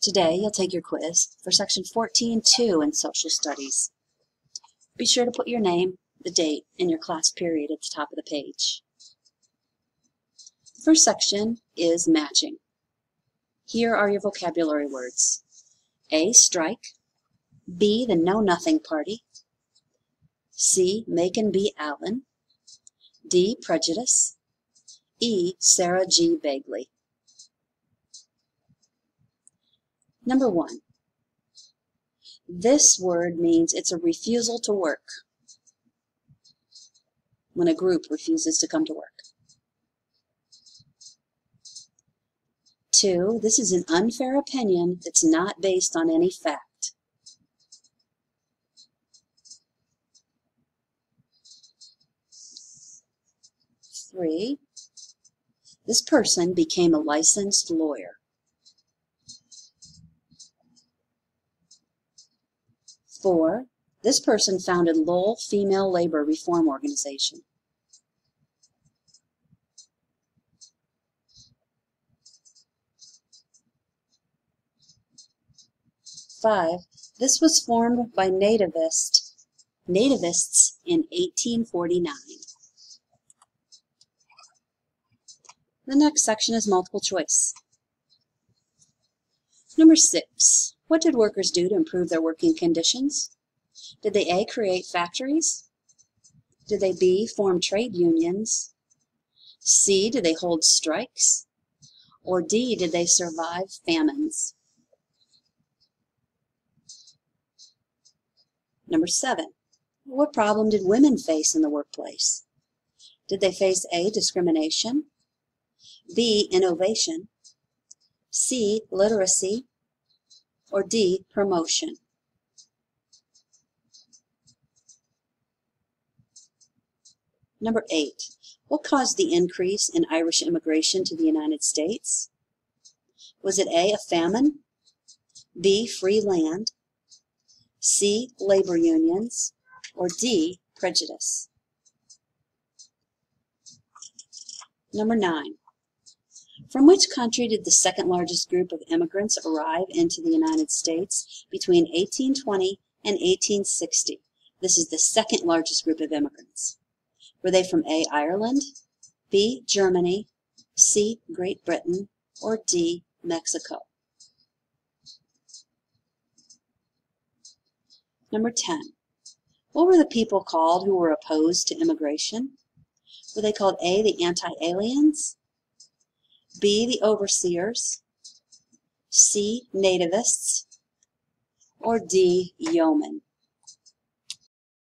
Today, you'll take your quiz for Section 14.2 in Social Studies. Be sure to put your name, the date, and your class period at the top of the page. The first section is matching. Here are your vocabulary words. A, strike. B, the Know-Nothing Party. C, Macon B. Allen. D, prejudice. E, Sarah G. Bagley. Number 1. This word means it's a refusal to work. When a group refuses to come to work. 2, this is an unfair opinion that's not based on any fact. 3, this person became a licensed lawyer. 4, this person founded Lowell Female Labor Reform Organization. 5, this was formed by nativists in 1849. The next section is multiple choice. Number 6. What did workers do to improve their working conditions? Did they A, create factories? Did they B, form trade unions? C, did they hold strikes? Or D, did they survive famines? Number 7. What problem did women face in the workplace? Did they face A, discrimination? B, innovation? C, literacy? Or D, promotion? Number 8. What caused the increase in Irish immigration to the United States? Was it A, a famine? B, free land? C, labor unions? Or D, prejudice? Number 9. From which country did the second largest group of immigrants arrive into the United States between 1820 and 1860? This is the second largest group of immigrants. Were they from A, Ireland, B, Germany, C, Great Britain, or D, Mexico? Number 10. What were the people called who were opposed to immigration? Were they called A, the anti-aliens, B, the overseers, C, nativists, or D, yeomen?